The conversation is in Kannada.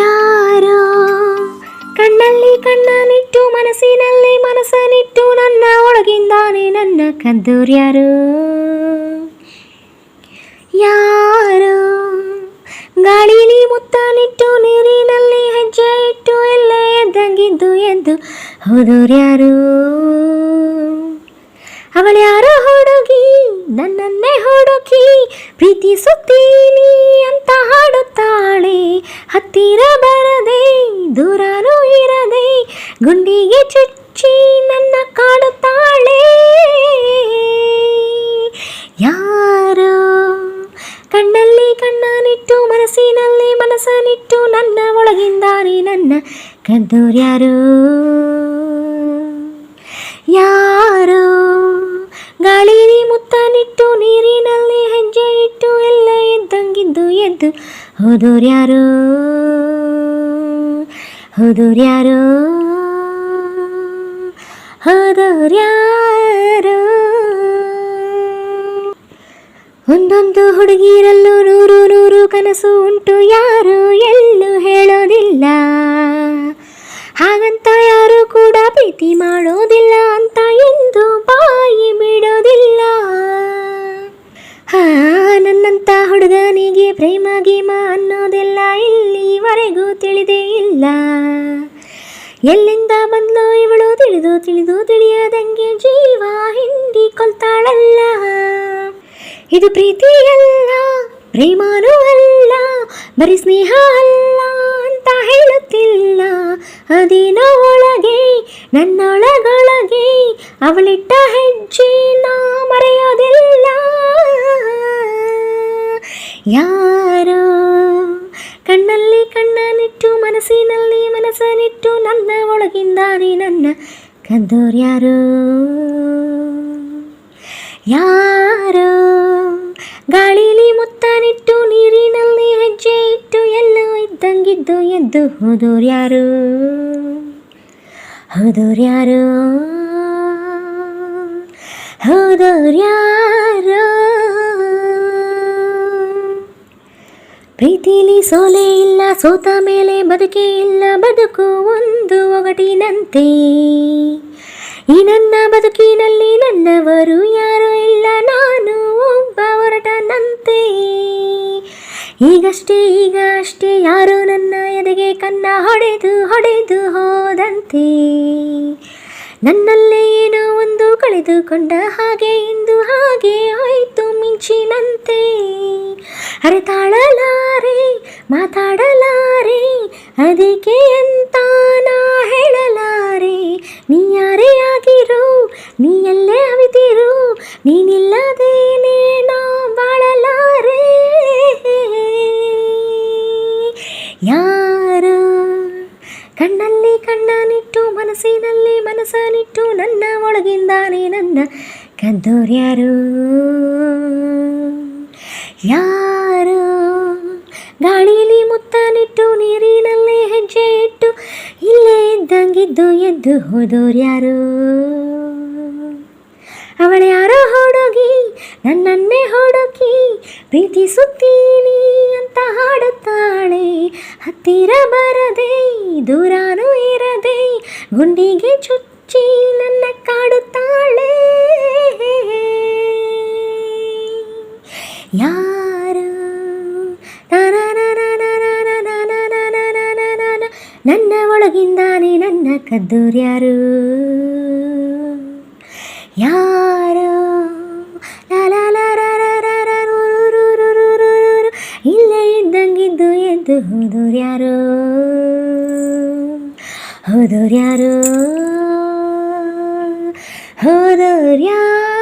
ಯಾರೋ ಕಣ್ಣಲ್ಲಿ ಕಣ್ಣನಿಟ್ಟು ಮನಸ್ಸಿನಲ್ಲಿ ಮನಸ್ಸನಿಟ್ಟು ನನ್ನ ಒಳಗಿಂದಾನೆ ನನ್ನ ಕದ್ದೋರ್ಯಾರು. ಯಾರೋ ಗಾಳಿಲಿ ಮುತ್ತನಿಟ್ಟು ನೀರಿನಲ್ಲಿ ಹೆಜ್ಜೆ ಇಟ್ಟು ಎಲ್ಲ ಎದ್ದಂಗಿದ್ದು ಎದ್ದು ಹೋದೋರ್ಯಾರು. ಅವಳ್ಯಾರೋ ಹುಡುಗಿ ನನ್ನನ್ನೇ ಹುಡುಕಿ ಪ್ರೀತಿಸುತ್ತೀನಿ ಅಂತ ಹಾಡುತ್ತಾಳೆ. ಹತ್ತಿರ ಬರದೆ ದೂರನೂ ಇರದೆ ಗುಂಡಿಗೆ ಚುಚ್ಚಿ ನನ್ನ ಕಾಡುತ್ತಾಳೆ. ಯಾರೋ ಕಣ್ಣಲ್ಲಿ ಕಣ್ಣನಿಟ್ಟು ಮನಸ್ಸಿನಲ್ಲಿ ಮನಸ್ಸನಿಟ್ಟು ನನ್ನ ಒಳಗಿಂದಾನೆ ನನ್ನ ಕದ್ದೋರ್ಯಾರು. ಯಾರೋ ಗಾಳಿಲಿ ಮುತ್ತನಿಟ್ಟು ನೀರಿನಲ್ಲಿ ಹೆಜ್ಜೆ ಇಟ್ಟು ಎಲ್ಲ ಎದ್ದಂಗಿದ್ದು ಎದ್ದು ಹೋದೋರ್ಯಾರು. ಹೋದೋರ್ಯಾರು ಹೋದೋರ್ಯಾರು. ಒಂದೊಂದು ಹುಡುಗಿರಲ್ಲೂ ನೂರು ನೂರು ಕನಸು ಉಂಟು, ಯಾರು ಎಲ್ಲೂ ಹೇಳೋದಿಲ್ಲ. ಹಾಗಂತ ಯಾರು ಕೂಡ ಪ್ರೀತಿ ಮಾಡೋದಿಲ್ಲ ಅಂತ ಎಂದು ಬಾಯಿ ಬಿಡೋದಿಲ್ಲ. ನನ್ನಂತ ಹುಡುಗನಿಗೆ ಪ್ರೇಮ ಗೀಮ ಅನ್ನೋದೆಲ್ಲ ಇಲ್ಲಿವರೆಗೂ ತಿಳಿದೇ ಇಲ್ಲ. ಎಲ್ಲಿಂದ ಬಂದ್ಲೋ ಇವಳು ತಿಳಿದು ತಿಳಿದು ತಿಳಿಯದಂಗೆ ಜೀವ ಹಿಂಡಿ ಕೊಲ್ತಾಳಲ್ಲ. ಇದು ಪ್ರೀತಿಯಲ್ಲ, ಪ್ರೇಮನೂ ಅಲ್ಲ, ಬರೀ ಸ್ನೇಹ ಅಲ್ಲ ಅಂತ ಹೇಳುತ್ತಿಲ್ಲ. ಅದಿನ ಒಳಗೆ ನನ್ನೊಳಗೊಳಗೆ ಅವಳಿಟ್ಟ ಹೆಜ್ಜೆ ನಾ ಮರೆಯೋದಿಲ್ಲ. ಯಾರೋ ಕಣ್ಣಲ್ಲಿ ಕಣ್ಣನಿಟ್ಟು ಮನಸ್ಸಿನಲ್ಲಿ ಮನಸ್ಸನಿಟ್ಟು ನನ್ನ ಒಳಗಿಂದಾನೆ ನನ್ನ ಕದ್ದೋರ್ಯಾರು. ಯಾರೋ ಗಾಳಿಲಿ ಮುತ್ತನಿಟ್ಟು ನೀರಿನಲ್ಲಿ ಹೆಜ್ಜೆ ಇಟ್ಟು ಎಲ್ಲೋ ಇದ್ದಂಗಿದ್ದು ಎದ್ದು ಹೋದೋರ್ಯಾರು. ಹೋದೋರ್ಯಾರು ಹೋದೋರ್ಯಾರು. ಪ್ರೀತಿಲಿ ಸೋಲೆ ಇಲ್ಲ, ಸೋತ ಮೇಲೆ ಬದುಕೇ ಇಲ್ಲ. ಬದುಕು ಒಂದು ಒಗಟಿನಂತೆ. ಈ ನನ್ನ ಬದುಕಿನಲ್ಲಿ ನನ್ನವರು ಯಾರೂ ಇಲ್ಲ, ನಾನು ಒಬ್ಬ ಹೊರಟನಂತೆ. ಈಗಷ್ಟೇ ಈಗ ಅಷ್ಟೇ ಯಾರೋ ನನ್ನ ಎದೆಗೆ ಕನ್ನ ಹೊಡೆದು ಹೊಡೆದು ಹೋದಂತೆ. ನನ್ನಲ್ಲೇ ಏನೋ ಒಂದು ಕಳೆದುಕೊಂಡ ಹಾಗೆ ಇಂದು ಹಾಗೆ ಹೋಯ್ತು ಮಿಂಚಿನಂತೆ. ಅರೆತಾಳಲಾರೆ ಮಾತಾಡಲಾರೆ ಅದಕ್ಕೆ ಅಂತ ನಾ ಹೇಳಲಾರೆ. ನೀ ಯಾರೇ ಆಗಿರು, ನೀ ಎಲ್ಲೇ ಅವಿತಿರು, ನೀನಿಲ್ಲದೇನೆ ನಾ ಬಾಳಲಾರೆ. ಯಾರೋ ಕಣ್ಣಲ್ಲಿ ಕಣ್ಣನಿಟ್ಟು ಮನಸ್ಸಿನಲ್ಲಿ ಮನಸ್ಸನಿಟ್ಟು ನನ್ನ ಒಳಗಿಂದಾನೆ ನನ್ನ ಕದ್ದೋರ್ಯಾರು. ಯಾರೋ ಗಾಳಿಲಿ ಮುತ್ತನಿಟ್ಟು ನೀರಿನಲ್ಲಿ ಹೆಜ್ಜೆ ಇಟ್ಟು ಇಲ್ಲೇ ಇದ್ದಂಗಿದ್ದು ಎದ್ದು ಹೋದೋರ್ಯಾರು. ಅವಳ್ಯಾರೋ ಹುಡುಗಿ ನನ್ನನ್ನೇ ಹುಡುಕಿ ಪ್ರೀತಿಸುತ್ತೀನಿ ಅಂತ ಹಾಡುತ್ತಾಳೆ. ಹತ್ತಿರ ಬರದೆ ದೂರನೂ ಇರದೆ ಗುಂಡಿಗೆ ಚುಚ್ಚಿ ನನ್ನ ಕಾಡುತ್ತಾಳೆ. ಯಾರು ನನ್ನ ಒಳಗಿಂದಾನೆ ನನ್ನ ಕದ್ದೋರ್ಯಾರು. ಯಾರೋ ಇಲ್ಲೇ ಇದ್ದಂಗಿದ್ದು ಎದ್ದು ಹೋದೋರ್ಯಾರು. ಹೋದೋರ್ಯಾರು ಹೋದೋರ್ಯಾರು.